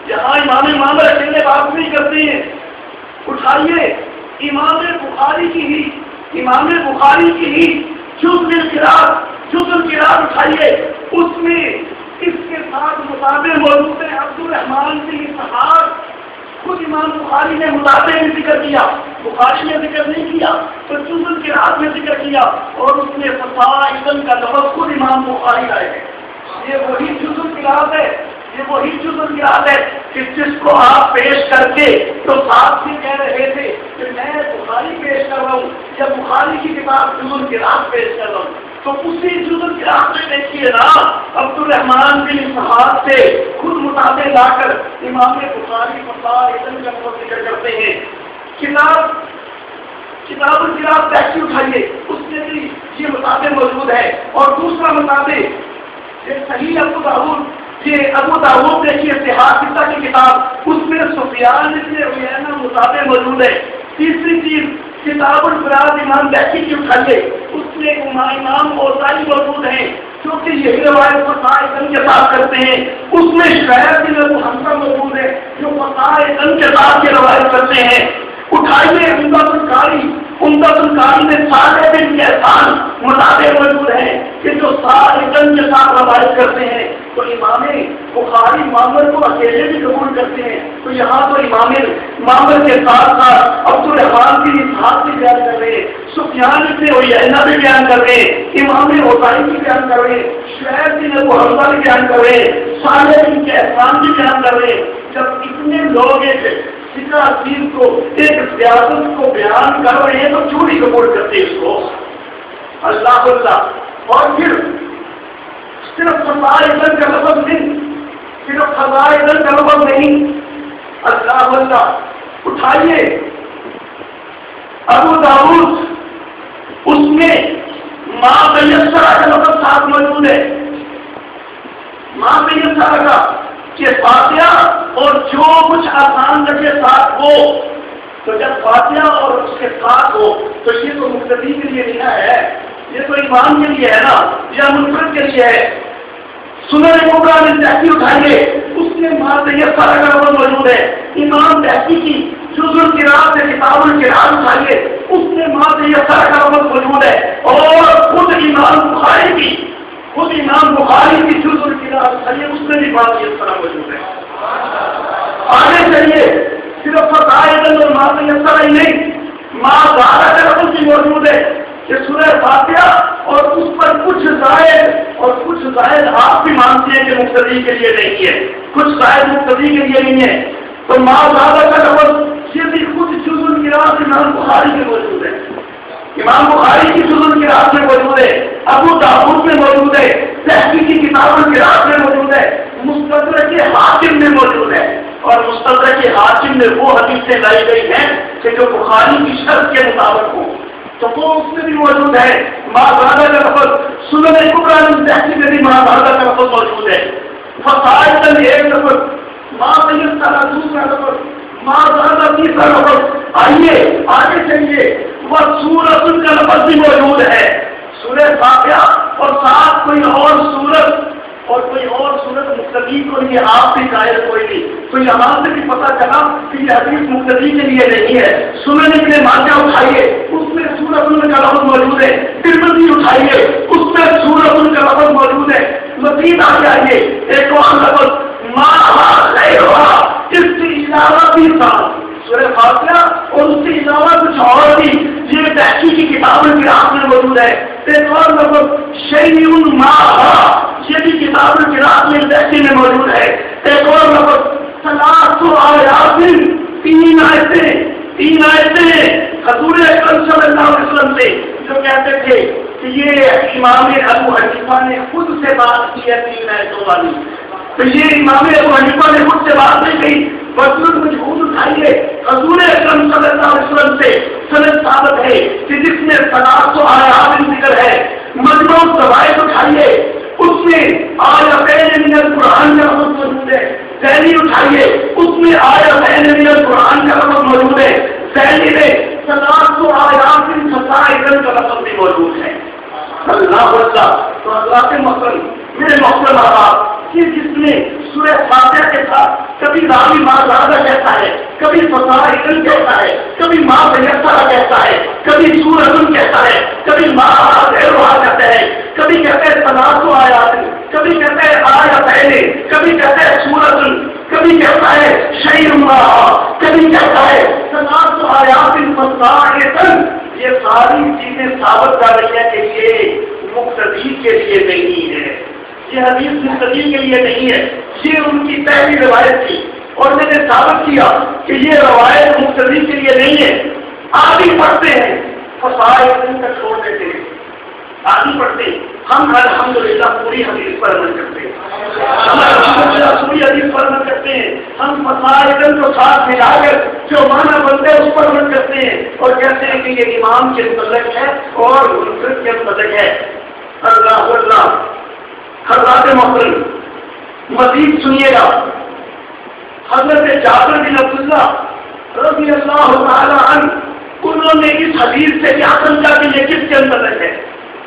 یہاں امام معمر اکیلے بات نہیں کرتے ہیں. اٹھائیے امام بخاری کی ہی جز القراءت اٹھائیے. اس میں اس کے ساتھ مطابق موجود ہے عبدالرحمن بن اسحاق. خود امام بخاری نے مطابق میں ذکر کیا، بخاری نے ذکر نہیں کیا تو جز القراءت میں ذکر کیا، اور اس میں فصائل کا لفظ خود امام بخاری لائے ہیں. یہ وہی جز القراءت ہے کہ جس کو آپ پیش کر کے تو ساتھ ہی کہہ رہے تھے کہ میں بخاری پیش کر رہا ہوں یا بخاری کی کتاب جز القراءت پیش کر رہا ہوں. تو اسی جز القراءت میں دیکھیے نا عبدالرحمن بن اسحاق سے خود مطابق لا کر امام بخاری فصائل کا ذکر کرتے ہیں. کتاب القراءت پیسی اٹھائیے، اس میں بھی یہ مطابق موجود ہے. اور دوسرا مطابق یہ صحیح ابو داؤد دیکھیے صحاح کی کتاب، اس میں سفیان بن عیینہ مطابق موجود ہے. تیسری چیز کتاب الفراد امام بیہقی کی اٹھائیے، اس میں امام اوزاعی موجود ہیں جو کہ یہی روایت فصائل کے ساتھ کرتے ہیں. اس میں شعیب بن ابو حمزہ موجود ہے جو فصائل کے ساتھ کی روایت کرتے ہیں. اٹھائیے عمدۃ القاری میں صالح بن کیسان مطابق موجود ہیں کہ جو صالح کے ساتھ روایت کرتے ہیں. تو امام بخاری معمر کو اکیلے بھی قبول کرتے ہیں، تو یہاں تو امام معمر کے ساتھ ساتھ عبدالرحمن بن اسحاق بھی بیان کر رہے ہیں، سفیان بن عیینہ بھی بیان کر رہے ہیں، امام اوزاعی بھی بیان کر رہے ہیں، شعیب بن ابو حمزہ بھی بیان کر رہے ہیں، صالح بن کیسان بھی بیان کر رہے ہیں. جب اتنے لوگ ذکر چیز کو ایک سیاست کو بیان کر رہے ہیں تو کیوں نہیں قبول کرتے اس کو؟ اللہ. اور پھر صرف فضائل کا لفظ نہیں، اللہ. اٹھائیے ابو داؤد، اس میں ماں میسرہ کا لفظ ساتھ موجود ہے. ماں میسرہ کا کہ فاتحہ اور جو کچھ آسان رکھے ساتھ ہو. تو جب فاتحہ اور اس کے ساتھ ہو تو یہ تو مقتدی کے لیے نہیں ہے، یہ تو امام کے لیے ہے نا، یا منفرد کے لیے ہے. سنن کبریٰ میں بیہقی اٹھائیے، اس میں ماں میسرہ کا لفظ موجود ہے. امام بیہقی کی جز القراءت سے کتاب القراءت اٹھائیے، اس میں ماں میسرہ کا لفظ موجود ہے. اور خود امام بخاری کی جز القراءت اٹھائیے، اس میں بھی ماں میسرہ موجود ہے. آگے چلیے، صرف فضائل اور ماں میسرہ ہی نہیں، ماں زہرہ کا لفظ بھی موجود ہے کہ سورہ فاتحہ اور اس پر کچھ زائد آپ بھی مانتے ہیں کہ مقتدی کے لیے نہیں ہے، کچھ زائد مقتدی کے لیے نہیں ہے. تو ماں زہرہ کا لفظ یہ بھی خود جز القراءت امام بخاری میں موجود ہے، امام بخاری کی جز القراءت میں موجود ہے، ابو داؤد میں موجود ہے، بیہقی کی کتاب القراءت میں موجود ہے، مستدرک حاکم میں موجود ہے. اور مستدرک حاکم میں وہ حدیثیں لائی گئی ہیں کہ جو بخاری کی شرط کے مطابق ہو، تو وہ اس میں بھی موجود ہے. ماں زہرہ کا لفظ سنن کبریٰ میں بیہقی میں بھی ماں زہرہ کا لفظ موجود ہے. فصائل میں ایک لفظ، ماں میسرہ دوسرا لفظ، ماں زہرہ تیسرا لفظ. آئیے آگے چلیے، وہ سورۃ کا لفظ بھی موجود ہے، سورہ فاتحہ اور ساتھ کوئی اور سورت مقتدی کو لیے آپ بھی قائل کوئی نہیں. تو یہاں سے بھی پتہ چلا کہ یہ حدیث مقتدی کے لیے نہیں ہے. سنن ابن ماجہ اٹھائیے، اس میں سورۃ کا لفظ موجود ہے. ترمذی اٹھائیے، اس میں سورۃ کا لفظ موجود ہے. مزید آگے آئیے، ایک اور لفظ ماں غیرہا، اس کے علاوہ بھی تھا سورہ فاتحہ اور اس کے علاوہ کچھ اور بھی، یہ بیہقی کی کتاب القراءت میں موجود ہے. ایک اور لفظ شیء معہا، یہ بھی کتاب القراءت میں بیہقی میں موجود ہے. ایک اور لفظ ثلاث آیات، تین آیتیں حضور اکرم صلی اللہ علیہ وسلم سے جو کہتے تھے کہ یہ امام ابو حنیفہ نے خود سے بات کی ہے 3 آیتوں والی. تو یہ امام ابو حنیفہ نے خود سے بات نہیں کی. مجہول اٹھائیے، حضور اکرم صلی اللہ علیہ وسلم سے سند ثابت ہے کہ جس میں 700 آیات ذکر ہے. مجموع فوائد اٹھائیے، اس میں آیتین من القرآن کا لفظ موجود ہے. ذیلی اٹھائیے، اس میں آیتین من القرآن کا لفظ موجود ہے. ذیلی میں 700 آیات فصائل کا لفظ بھی موجود ہے. اللہ اکبر. تو اللہ کے محترم، میرے محترم آباد، کہ جس نے سورہ فاتحہ کے ساتھ کبھی کبھی راوی ماں زیادہ کہتا ہے، کبھی فصائل کہتا ہے، کبھی ماں میسرہ کہتا ہے، کبھی سورۃ کہتا ہے، کبھی ماں غیرہا کہتا ہے، کبھی کہتے ہیں ثلاث آیات، کبھی کہتے ہیں آیتین، کبھی کہتے ہیں سورۃ، کبھی کہتا ہے شیء اللہ، کبھی کہتا ہے ثلاث آیات فصائل۔ یہ ساری چیزیں ثابت کر رہی ہے کہ یہ مقتدی کے لیے نہیں ہے، یہ حدیث مقتدی کے لیے نہیں ہے، یہ ان کی پہلی روایت تھی، اور میں نے ثابت کیا کہ یہ روایت مقتدی کے لیے نہیں ہے۔ آگے پڑھتے ہیں فصائل ان کا چھوڑ دیتے ہیں، آگے پڑھتے ہیں۔ ہم الحمدللہ پوری حدیث پر عمل کرتے ہیں، ہم الحمدللہ پوری حدیث پر عمل کرتے ہیں، ہم فصائل کو ساتھ ملا کر جو معنی بنتے ہیں اس پر عمل کرتے ہیں، اور کہتے ہیں کہ یہ امام کے متعلق ہے اور منفرد کے متعلق ہے۔ اللہ اللہ حضرات محترم مزید سنیے گا، حضرت جابر بن عبداللہ رضی اللہ تعالی عنہ انہوں نے اس حدیث سے کیا سمجھا کہ یہ کس کے متعلق ہے؟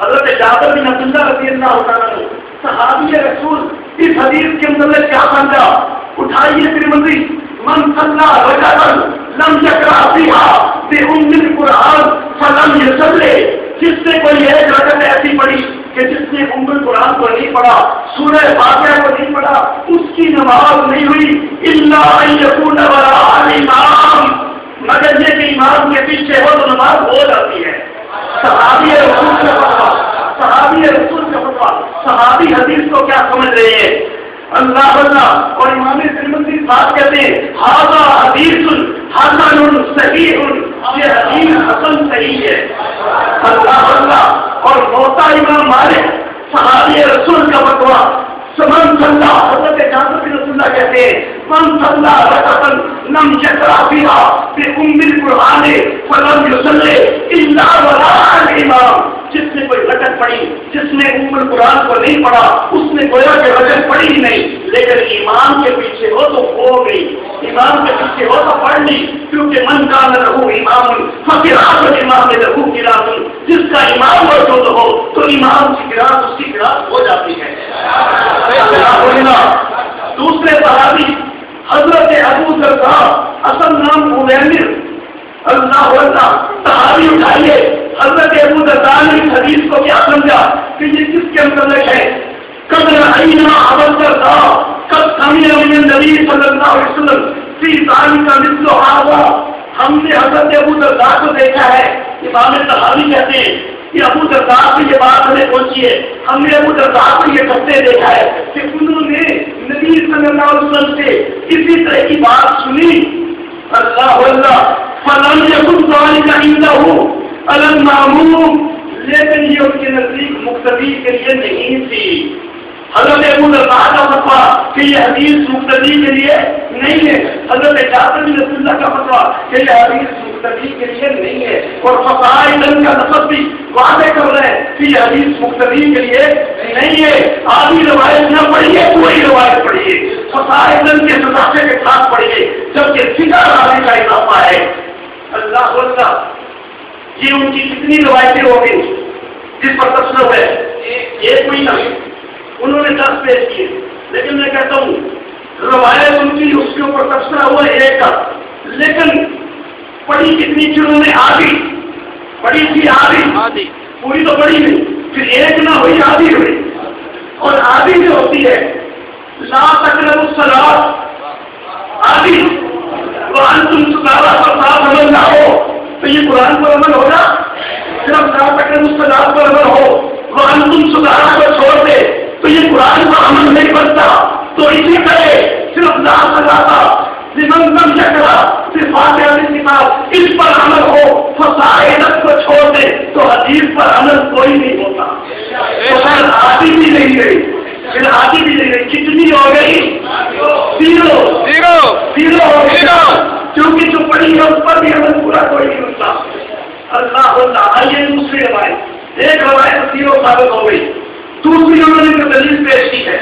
حضرت جابر بن عبداللہ رضی اللہ تعالی عنہ صحابی رسول اس حدیث کے متعلق کیا سمجھا؟ اٹھائیے ترمذی، من صلی رکعتا لم یقرأ فیہا بأم القرآن فلم یصلی، جس نے کوئی ایک رکعت ایسی پڑھی کہ جس نے ام القرآن کو نہیں پڑھا، سورہ فاتحہ کو نہیں پڑھا، اس کی نماز نہیں ہوئی، الا ان یکون وراء الامام، مگر یہ کہ امام کے پیچھے ہو تو نماز ہو جاتی ہے۔ صحابی رسول کا فتویٰ، صحابی رسول کا فتویٰ، صحابی حدیث کو کیا سمجھ رہے ہیں؟ اللہ اللہ، اور امام ترمذی صاحب کہتے ہیں ھذا حدیث حسن صحیح، یہ حدیث حسن صحیح ہے۔ اللہ اللہ، اور موتا امام مالک صحابی رسول کا فتویٰ، من صلی، حضرت جابر بن عبداللہ کہتے ہیں من صلی رکعتا لم یقرأ فیہا بأم القرآن فلم یصلی الا وراء الامام، جس نے کوئی رکعت پڑھی جس نے ام القرآن کو نہیں پڑھا، اس نے گویا کہ رکعت پڑھی ہی نہیں، لیکن امام کے پیچھے ہو تو ہو گئی، امام کے پیچھے ہو تو پڑھ لی، کیونکہ من کان لہ امام فقراءۃ الامام لہ قراءۃ، جس کا امام موجود ہو تو امام کی قراءت اس کی قراءت ہو جاتی ہے۔ دوسرے صحابی حضرت ابو درداء، اصل نام عمیر، اللہ اللہ، صحابی اٹھائیے، حضرت ابو درداء نے اس حدیث کو کیا سمجھا کہ یہ کس کے متعلق ہے؟ قد رأینا ابا الدرداء قد سمع من النبی صلی اللہ علیہ وسلم فی ذلک مثل ھذا، ہم نے حضرت ابو درداء کو دیکھا ہے، امام صحابی کہتے ہیں کہ ابو درداء سے یہ بات ہمیں پہنچی ہے، ہم نے ابو درداء کو یہ کرتے دیکھا ہے کہ انہوں نے نبی صلی اللہ علیہ وسلم سے اسی طرح کی بات سنی۔ اللہ اللہ، فلم یکن ذلک عنده علی المأموم، لیکن یہ ان کے نزدیک مقتدی کے لیے نہیں تھی۔ حضرت ابو درداء کا فتویٰ کہ یہ حدیث مقتدی کے لیے نہیں ہے، حضرت جابر بن عبداللہ کا فتویٰ کہ یہ حدیث مقتدی کے لیے نہیں ہے، اور فصائل کا لفظ بھی واضح کر رہے ہیں کہ یہ حدیث مقتدی کے لیے نہیں ہے۔ آدھی روایت نہ پڑھیے، کوئی روایت پڑھیے، فصائل کے صداقت کے ساتھ پڑھیے، جبکہ فقہ آنے کا اضافہ ہے۔ اللہ اللہ، یہ ان کی کتنی روایتیں ہو گئی جس پر تبصرہ ہے؟ ایک کوئی نہیں، انہوں نے 10 پیش کیے، لیکن میں کہتا ہوں روایت ان کی اس کے اوپر تبصرہ ہوا ایک کا، لیکن پڑھی کتنی تھی انہوں نے؟ آدھی پڑھی تھی، آدھی، پوری تو پڑھی نہیں، پھر ایک نہ ہوئی، آدھی ہوئی، اور آدھی جو ہوتی ہے لا تقربوا الصلاۃ، آدھی وانتم سکارى پر عمل نہ ہو تو یہ قرآن پر عمل ہوگا؟ صرف لا تقربوا الصلاۃ پر عمل ہو، وانتم سکارى پر چھوڑ دے تو یہ قرآن پر عمل نہیں بنتا۔ تو اسی طرح صرف لا صلاۃ لمن لم یقرأ صرف فاتحہ کی کتاب اس پر عمل ہو، فصائل کو چھوڑ دے تو حدیث پر عمل کوئی نہیں ہوتا۔ تو پھر آدھی بھی نہیں گئی، پھر آدھی بھی نہیں گئی، کتنی ہو گئی؟ زیرو ہو گئی، کیونکہ جو پڑھی ہے اس پر بھی عمل پورا کوئی نہیں ہوتا۔ اللہ اللہ، آئیے دوسری روایت، ایک روایت 0 ثابت ہو گئی، دوسری انہوں نے جو دلیل پیش کی ہے۔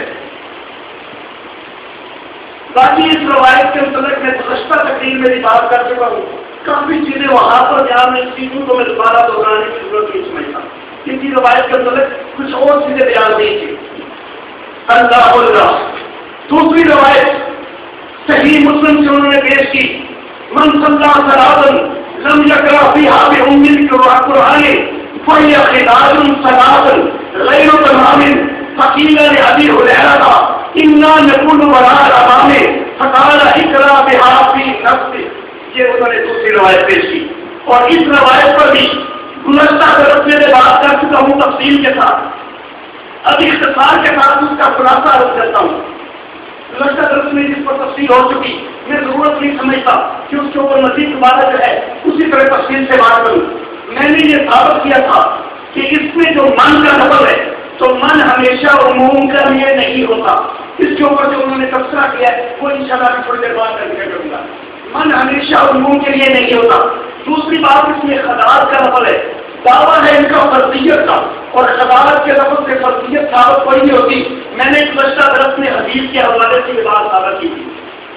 باقی اس روایت کے متعلق میں گزشتہ تقریر میں بھی بات کر چکا ہوں، کافی چیزیں وہاں پر جہاں میں چیزوں کو میں دوبارہ دہرانے کی ضرورت نہیں سمجھتا، ان کی روایت کے متعلق کچھ اور چیزیں بیان نہیں کی۔ اللہ اللہ، دوسری روایت صحیح مسلم سے انہوں نے پیش کی، من صلی صلاۃ لم یقرأ فیہا بأم القرآن فہی خداج صلاۃ غیر تمام فقیل لأبی ہریرہ انا نکون وراء الامام فقال اقرأ بہا فی نفسک۔ یہ انہوں نے دوسری روایت پیش کی، اور اس روایت پر بھی گزشتہ درس میں بات کر چکا ہوں تفصیل کے ساتھ، اب اختصار کے ساتھ اس کا خلاصہ عرض کرتا ہوں۔ گزشتہ درس میں جس پر تفصیل ہو چکی، میں ضرورت نہیں سمجھتا کہ اس کے اوپر مزید دوبارہ جو ہے اسی طرح تفصیل سے بات کروں۔ میں نے یہ ثابت کیا تھا کہ اس میں جو من کا لفظ ہے تو من ہمیشہ عموم کا لیے نہیں ہوتا۔ اس کے اوپر جو انہوں نے تبصرہ کیا ہے وہ انشاءاللہ بھی تھوڑی دیر بعد کروں گا۔ من ہمیشہ عموم کے لیے نہیں ہوتا۔ دوسری بات، اس میں خداعت کا لفظ ہے، دعویٰ ہے ان کا فرضیت کا، اور خداعت کے لفظ سے فرضیت ثابت کوئی نہیں ہوتی۔ میں نے گزشتہ درس میں حدیث کے حوالے سے یہ بات ثابت کی تھی۔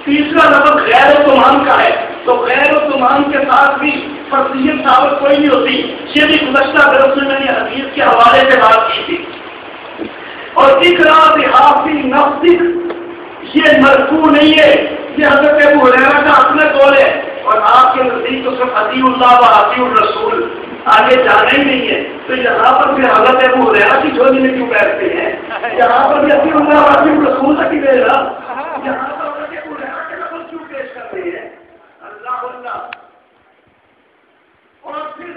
تیسرا لفظ غیر التمام کا ہے، تو غیر التمام کے ساتھ بھی فرضیت ثابت کوئی نہیں ہوتی۔ یہ بھی گزشتہ درس میں نے حدیث کے حوالے سے بات کی تھی۔ اور اقرأ بہا فی نفسک، یہ مرفوع نہیں ہے، یہ حضرت ابو ہریرہ کا اپنا قول ہے، اور آپ کے نزدیک تو صرف اطیع اللہ و اطیع الرسول، آگے جانا ہی نہیں ہے۔ تو یہاں پر پھر حضرت ابو ہریرہ کی جھولی میں کیوں بیٹھتے ہیں؟ یہاں پر بھی اطیع اللہ و اطیع الرسول تک ہی دے رہا، یہاں پر حضرت ابو ہریرہ کے لفظ کیوں پیش کرتے ہیں؟ اللہ اللہ۔ اور پھر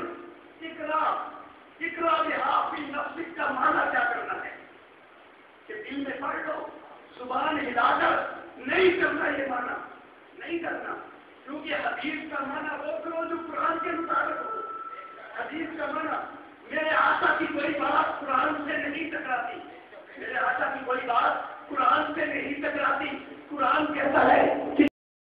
اقرأ بہا فی نفسک کا معنی کیا کرنا ہے؟ کہ دل میں پڑھ لو، زبان ہلا کر نہیں کرنا، یہ معنی نہیں کرنا، کیونکہ حدیث کا معنی وہ کرو جو قرآن کے مطابق ہو۔ حدیث کا معنی میرے آقا کی کوئی بات قرآن سے نہیں ٹکراتی، میرے آقا کی کوئی بات قرآن سے نہیں ٹکراتی۔ قرآن کہتا ہے کہ